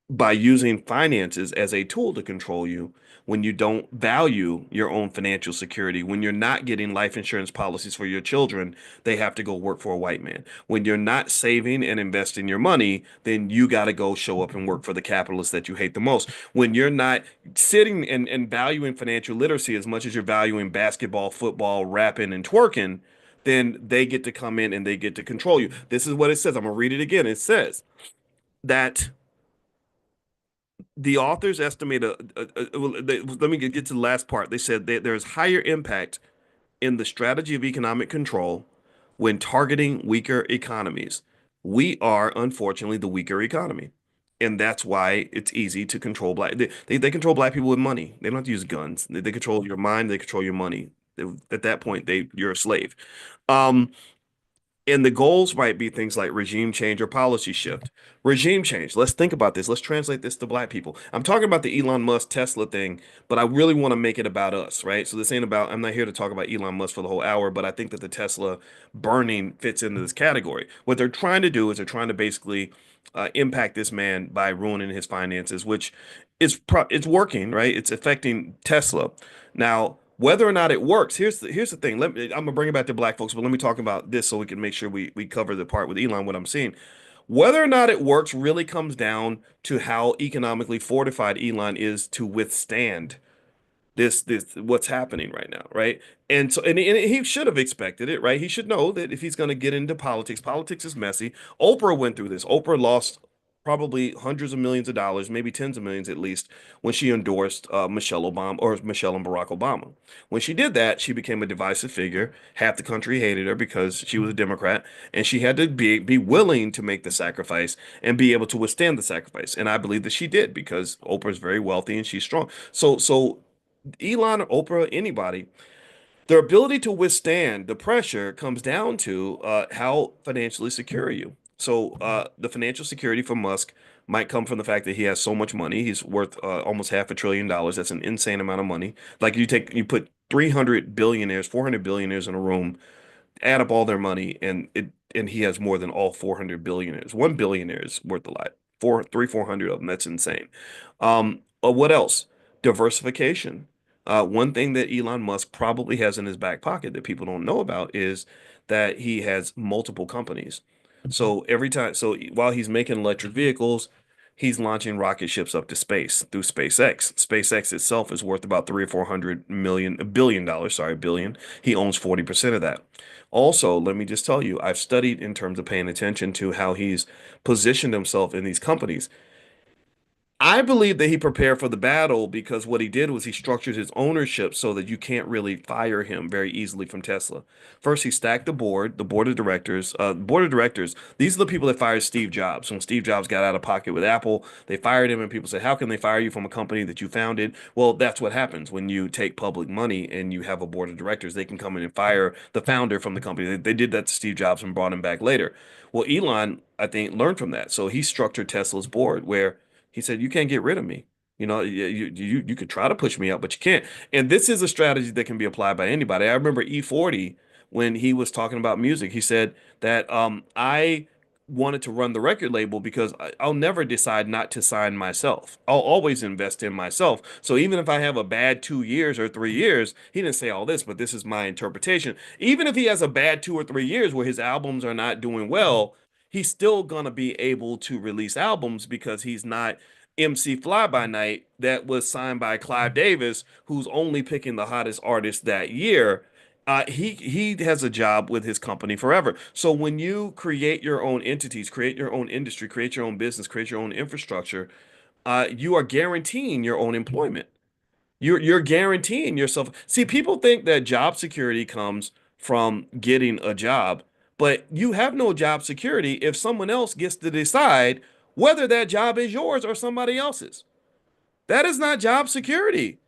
by using finances as a tool to control you when you don't value your own financial security. When you're not getting life insurance policies for your children, they have to go work for a white man. When you're not saving and investing your money, then you got to go show up and work for the capitalists that you hate the most. When you're not sitting and valuing financial literacy as much as you're valuing basketball, football, rapping, and twerking, then they get to come in and they get to control you. This is what it says. I'm going to read it again. It says that the authors estimate let me get to the last part. They said that there's higher impact in the strategy of economic control when targeting weaker economies. We are unfortunately the weaker economy. And that's why it's easy to control they control black people with money. They don't have to use guns. They control your mind, they control your money. At that point, you're a slave. Um, and the goals might be things like regime change or policy shift. Regime change. Let's think about this. Let's translate this to black people. I'm talking about the Elon Musk Tesla thing, but I really want to make it about us, right? So this ain't about, I'm not here to talk about Elon Musk for the whole hour, but I think that the Tesla burning fits into this category. What they're trying to do is they're trying to basically impact this man by ruining his finances, which it's working, right? It's affecting Tesla. Now, whether or not it works, here's the thing. I'm gonna bring it back to black folks, but let me talk about this so we can make sure we cover the part with Elon, what I'm seeing. Whether or not it works really comes down to how economically fortified Elon is to withstand this what's happening right now, right? And so and he should have expected it, right? He should know that if he's going to get into politics, politics is messy. Oprah went through this. Oprah lost probably hundreds of millions of dollars, maybe tens of millions at least, when she endorsed Michelle Obama or Michelle and Barack Obama. When she did that, she became a divisive figure. Half the country hated her because she was a Democrat, and she had to be willing to make the sacrifice and be able to withstand the sacrifice. And I believe that she did because Oprah's very wealthy and she's strong. So Elon or Oprah, anybody, their ability to withstand the pressure comes down to how financially secure are you. So the financial security for Musk might come from the fact that he has so much money. He's worth almost $500 billion. That's an insane amount of money. Like you put 300 billionaires, 400 billionaires in a room, add up all their money, and he has more than all 400 billionaires. One billionaire is worth a lot. 400 of them. That's insane. What else? Diversification. One thing that Elon Musk probably has in his back pocket that people don't know about is that he has multiple companies. So while he's making electric vehicles, he's launching rocket ships up to space through SpaceX. SpaceX itself is worth about 3 or 400 billion dollars, sorry, billion. He owns 40% of that. Also, let me just tell you, I've studied in terms of paying attention to how he's positioned himself in these companies. I believe that he prepared for the battle because what he did was he structured his ownership so that you can't really fire him very easily from Tesla. First, he stacked the board of directors. Board of directors, these are the people that fired Steve Jobs. When Steve Jobs got out of pocket with Apple, they fired him, and people said, how can they fire you from a company that you founded? Well, that's what happens when you take public money and you have a board of directors. They can come in and fire the founder from the company. They did that to Steve Jobs and brought him back later. Well, Elon, I think, learned from that. So he structured Tesla's board where he said, "You can't get rid of me. You could try to push me out, but you can't." And this is a strategy that can be applied by anybody. I remember E40 when he was talking about music. He said that I wanted to run the record label because I'll never decide not to sign myself. I'll always invest in myself. So even if I have a bad 2 years or 3 years, he didn't say all this, but this is my interpretation. Even if he has a bad 2 or 3 years where his albums are not doing well, he's still gonna be able to release albums because he's not MC Fly by Night that was signed by Clive Davis, who's only picking the hottest artists that year. He has a job with his company forever. So when you create your own entities, create your own industry, create your own business, create your own infrastructure, you are guaranteeing your own employment. You're guaranteeing yourself. See, people think that job security comes from getting a job, but you have no job security if someone else gets to decide whether that job is yours or somebody else's. That is not job security.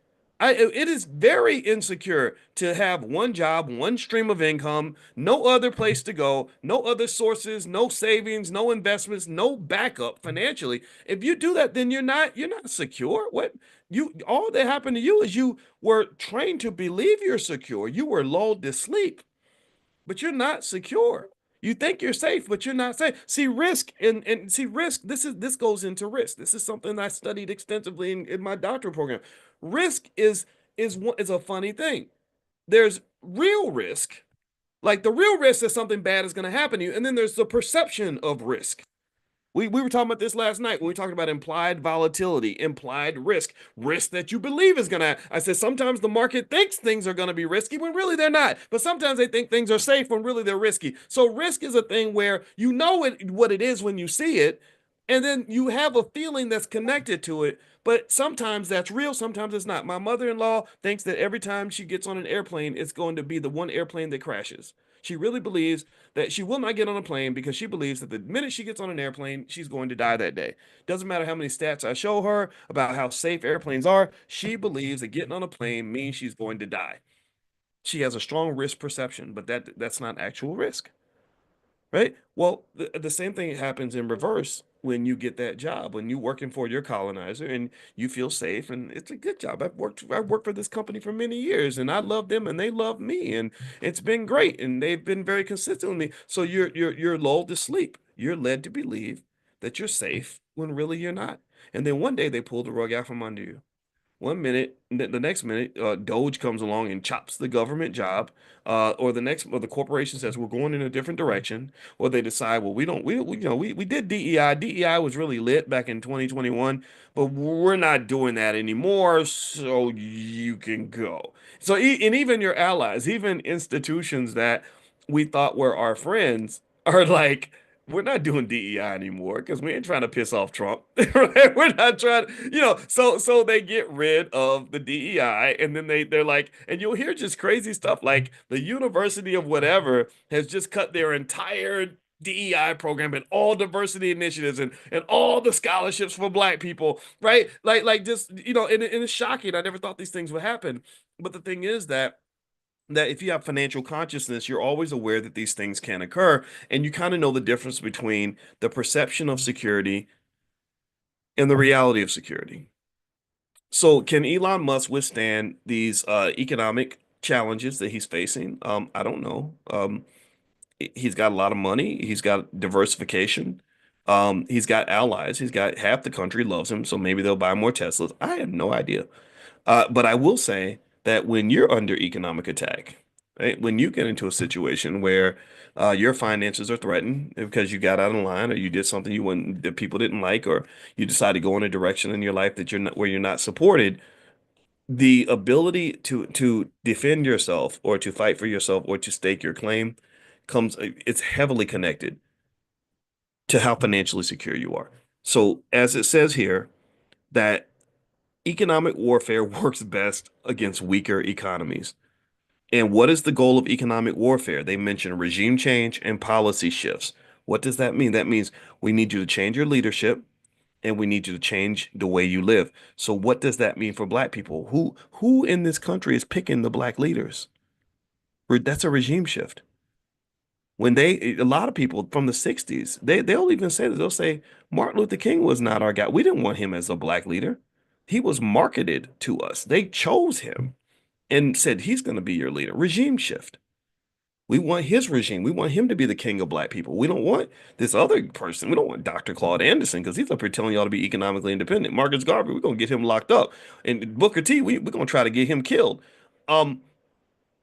It is very insecure to have one job, one stream of income, no other place to go, no other sources, no savings, no investments, no backup financially. If you do that, then you're not secure. What you all that happened to you is you were trained to believe you're secure. You were lulled to sleep, but you're not secure. You think you're safe, but you're not safe. See risk and see risk. This goes into risk. This is something I studied extensively in my doctoral program. Risk is a funny thing. There's real risk, like the real risk that something bad is going to happen to you, and then there's the perception of risk. We were talking about this last night when we talked about implied volatility, implied risk, risk that you believe is gonna. I said sometimes the market thinks things are gonna be risky when really they're not, but sometimes they think things are safe when really they're risky. So risk is a thing where you know what it is when you see it, and then you have a feeling that's connected to it. But sometimes that's real, sometimes it's not. My mother-in-law thinks that every time she gets on an airplane, it's going to be the one airplane that crashes. She really believes that she will not get on a plane because she believes that the minute she gets on an airplane, she's going to die that day. Doesn't matter how many stats I show her about how safe airplanes are, she believes that getting on a plane means she's going to die. She has a strong risk perception, but that's not actual risk. Right? Well, the same thing happens in reverse when you get that job, when you're working for your colonizer and you feel safe and it's a good job. I've worked for this company for many years and I love them and they love me and it's been great and they've been very consistent with me. So you're lulled to sleep. You're led to believe that you're safe when really you're not. And then one day they pull the rug out from under you. One minute, the next minute, Doge comes along and chops the government job, or the corporation says we're going in a different direction, or they decide, well, we did DEI. DEI was really lit back in 2021, but we're not doing that anymore, so you can go. So, and even your allies, even institutions that we thought were our friends, are like, we're not doing DEI anymore because we ain't trying to piss off Trump. Right? We're not trying, so they get rid of the DEI and then they're like, and you'll hear just crazy stuff like the University of whatever has just cut their entire DEI program and all diversity initiatives and all the scholarships for black people, right? Like just, and it's shocking. I never thought these things would happen. But the thing is that if you have financial consciousness, you're always aware that these things can occur, and you kind of know the difference between the perception of security and the reality of security. So, can Elon Musk withstand these economic challenges that he's facing? I don't know. He's got a lot of money. He's got diversification. He's got allies. He's got half the country loves him, so maybe they'll buy more Teslas. I have no idea. But I will say that when you're under economic attack, right, when you get into a situation where your finances are threatened because you got out of line or you did something you wouldn't that people didn't like, or you decide to go in a direction in your life that you're not where you're not supported, the ability to defend yourself or to fight for yourself or to stake your claim it's heavily connected to how financially secure you are. So as it says here, that economic warfare works best against weaker economies. And what is the goal of economic warfare? They mention regime change and policy shifts. What does that mean? That means we need you to change your leadership and we need you to change the way you live. So what does that mean for black people? Who in this country is picking the black leaders? That's a regime shift. When a lot of people from the 60s, they'll even say that they'll say Martin Luther King was not our guy. We didn't want him as a black leader. He was marketed to us. They chose him and said he's going to be your leader. Regime shift. We want his regime. We want him to be the king of black people. We don't want this other person. We don't want Dr. Claude Anderson because he's up here telling y'all to be economically independent. Marcus Garvey, we're gonna get him locked up. And Booker T, we're gonna try to get him killed. Um,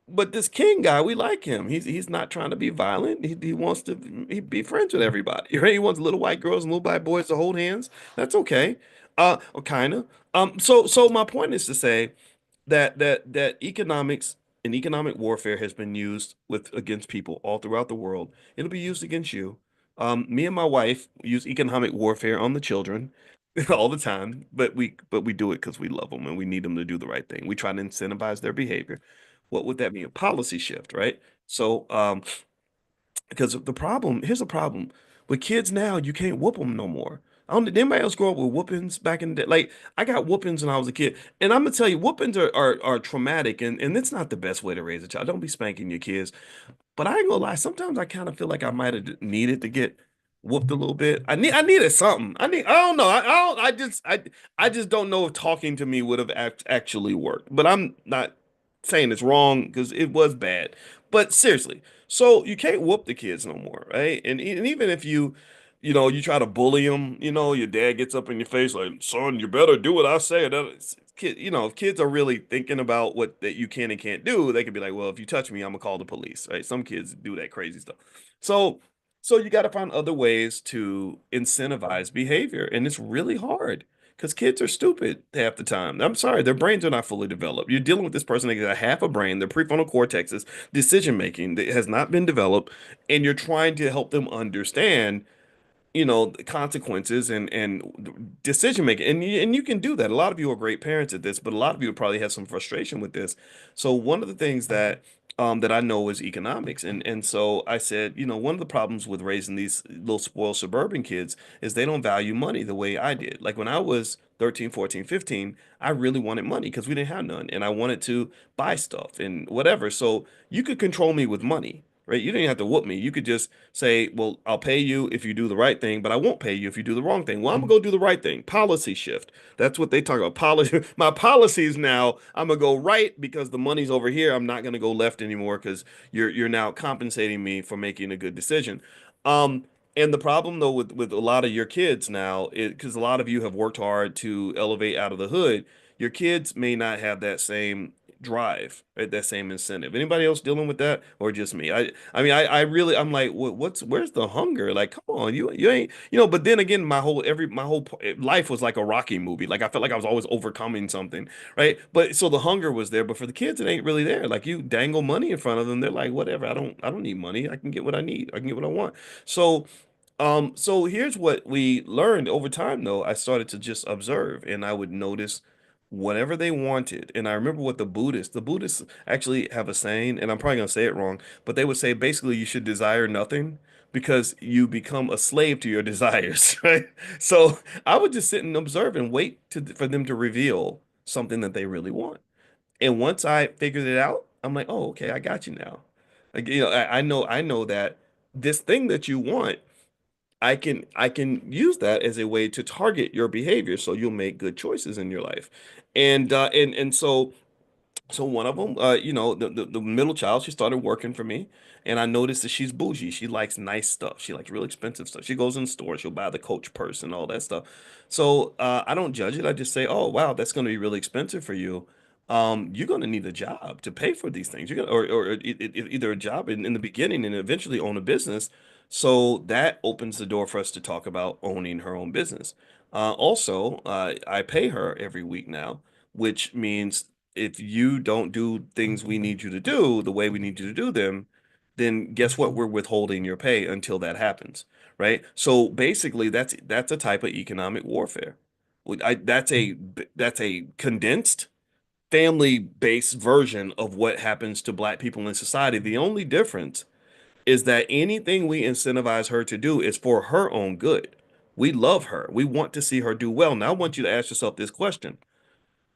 but this King guy, we like him. He's not trying to be violent. He wants to be friends with everybody. Right? He wants little white girls and little black boys to hold hands. That's okay. Or kind of. So my point is to say that economics and economic warfare has been used with against people all throughout the world. It'll be used against you. Me and my wife use economic warfare on the children all the time, but we do it because we love them and we need them to do the right thing. We try to incentivize their behavior. What would that mean? A policy shift, right? So, because the problem, here's the problem with kids now, you can't whoop them no more. I don't, did anybody else grow up with whoopings back in the day? Like I got whoopings when I was a kid, and I'm gonna tell you, whoopings are traumatic, and it's not the best way to raise a child. Don't be spanking your kids. But I ain't gonna lie, sometimes I kind of feel like I might have needed to get whooped a little bit. I needed something. I don't know. I don't I just don't know if talking to me would have actually worked. But I'm not saying it's wrong because it was bad. But seriously, so you can't whoop the kids no more, right? And even if you try to bully them, your dad gets up in your face like, son, you better do what I say. Kid, if kids are really thinking about what that you can and can't do, they could be like, well, if you touch me, I'm gonna call the police, right? Some kids do that crazy stuff. So, so you got to find other ways to incentivize behavior, and it's really hard because kids are stupid half the time. I'm sorry, their brains are not fully developed. You're dealing with this person that got half a brain, their prefrontal cortex is decision making that has not been developed, and you're trying to help them understand the consequences and decision making. And you can do that. A lot of you are great parents at this, but a lot of you probably have some frustration with this. So one of the things that I know is economics. And so I said, one of the problems with raising these little spoiled suburban kids is they don't value money the way I did. Like when I was 13, 14, 15, I really wanted money because we didn't have none and I wanted to buy stuff and whatever. So you could control me with money. Right? You didn't have to whoop me. You could just say, well, I'll pay you if you do the right thing, but I won't pay you if you do the wrong thing. Well, I'm gonna go do the right thing. Policy shift. That's what they talk about. Policy. My policies now, I'm gonna go right because the money's over here. I'm not gonna go left anymore because you're now compensating me for making a good decision. Um, and the problem though with a lot of your kids now, because a lot of you have worked hard to elevate out of the hood, your kids may not have that same drive, right? That same incentive. Anybody else dealing with that, or just me? I mean, I really, I'm like, where's the hunger? Like, come on, you ain't, But then again, my whole life was like a Rocky movie. Like I felt like I was always overcoming something, right? But so the hunger was there, but for the kids, it ain't really there. Like you dangle money in front of them, they're like, whatever. I don't need money. I can get what I need. I can get what I want. So so here's what we learned over time, though. I started to just observe and I would notice whatever they wanted. And I remember what the Buddhists actually have a saying, and I'm probably gonna say it wrong, but they would say basically you should desire nothing because you become a slave to your desires, right? So I would just sit and observe and wait for them to reveal something that they really want. And once I figured it out, I'm like, oh, okay, I got you now. Like, I know that this thing that you want I can use that as a way to target your behavior so you'll make good choices in your life. And one of them, the middle child, she started working for me, and I noticed that she's bougie. She likes nice stuff. She likes real expensive stuff. She goes in the store, she'll buy the Coach purse and all that stuff. So I don't judge it. I just say, oh wow, that's going to be really expensive for you. You're going to need a job to pay for these things. You're gonna, either a job in the beginning and eventually own a business. So that opens the door for us to talk about owning her own business. Also, I pay her every week now, which means if you don't do things we need you to do the way we need you to do them, then guess what? We're withholding your pay until that happens, right? So basically, that's a type of economic warfare. That's a condensed family-based version of what happens to black people in society. The only difference is that anything we incentivize her to do is for her own good. We love her. We want to see her do well. Now, I want you to ask yourself this question.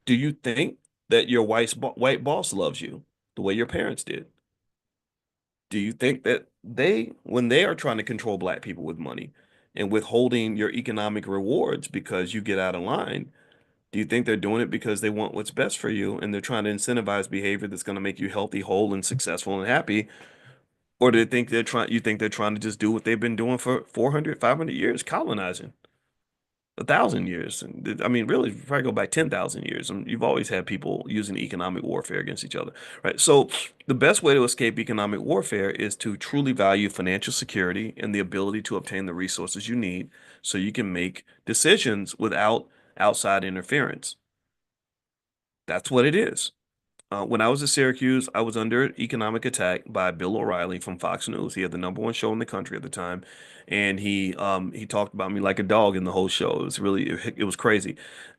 Do you think that your white boss loves you the way your parents did? Do you think that when they are trying to control black people with money and withholding your economic rewards because you get out of line, do you think they're doing it because they want what's best for you and they're trying to incentivize behavior that's going to make you healthy, whole, and successful and happy? Or do they think they're trying, you think they're trying to just do what they've been doing for 400, 500 years, colonizing? 1,000 years. And I mean, really, probably go back 10,000 years. And you've always had people using economic warfare against each other, right? So the best way to escape economic warfare is to truly value financial security and the ability to obtain the resources you need so you can make decisions without outside interference. That's what it is. When I was at Syracuse, I was under economic attack by Bill O'Reilly from Fox News. He had the number one show in the country at the time, and he talked about me like a dog in the whole show. It was really it was crazy,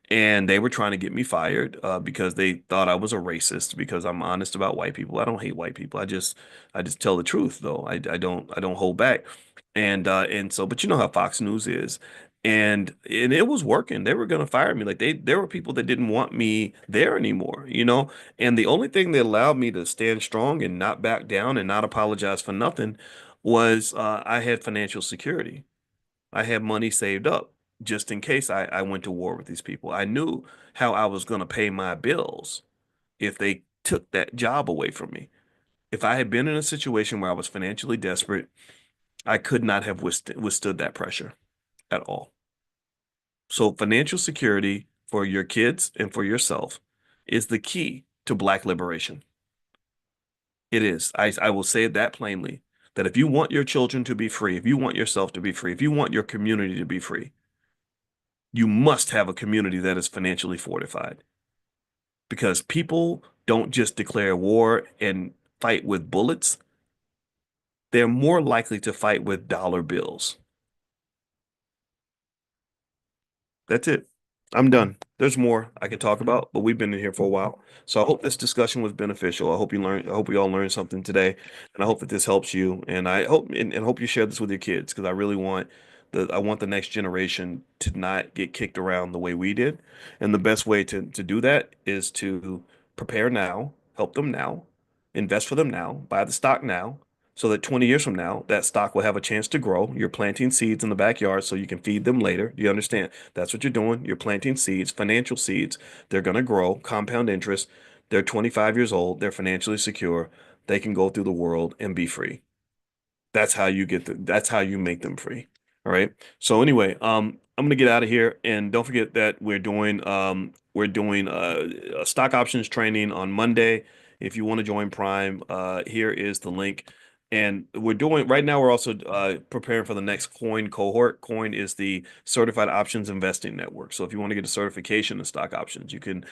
and they were trying to get me fired because they thought I was a racist because I'm honest about white people. I don't hate white people. I just tell the truth though. I don't hold back, and so but you know how Fox News is. And it was working. They were gonna fire me. Like there were people that didn't want me there anymore, you know? And the only thing that allowed me to stand strong and not back down and not apologize for nothing was I had financial security. I had money saved up just in case I went to war with these people. I knew how I was going to pay my bills if they took that job away from me. If I had been in a situation where I was financially desperate, I could not have withstood that pressure at all. So financial security for your kids and for yourself is the key to Black liberation. It is. I will say it that plainly, that if you want your children to be free, if you want yourself to be free, if you want your community to be free, you must have a community that is financially fortified. Because people don't just declare war and fight with bullets, they're more likely to fight with dollar bills. That's it. I'm done. There's more I could talk about, but we've been in here for a while. So I hope this discussion was beneficial. I hope we all learned something today, and I hope that this helps you. And I hope and hope you share this with your kids because I want the next generation to not get kicked around the way we did. And the best way to do that is to prepare now, help them now, invest for them now, buy the stock now, so that 20 years from now, that stock will have a chance to grow. You're planting seeds in the backyard so you can feed them later. Do you understand? That's what you're doing. You're planting seeds, financial seeds. They're going to grow, compound interest. They're 25 years old. They're financially secure. They can go through the world and be free. That's how you make them free. All right. So anyway, I'm gonna get out of here and don't forget that we're doing stock options training on Monday. If you want to join Prime, here is the link. And we're doing right now, we're also preparing for the next Coin cohort. Coin is the Certified Options Investing Network. So if you want to get a certification in stock options, you can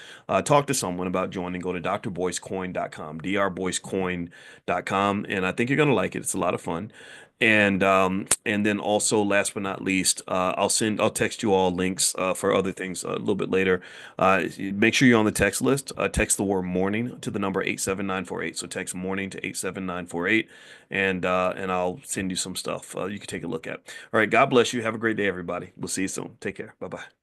talk to someone about joining. Go to drboycecoin.com, drboycecoin.com, and I think you're gonna like it. It's a lot of fun. And then also last but not least, I'll text you all links for other things a little bit later. Make sure you're on the text list. Text the word morning to the number 87948. So text morning to 87948 and I'll send you some stuff you can take a look at. All right, God bless you. Have a great day, everybody. We'll see you soon. Take care. Bye-bye.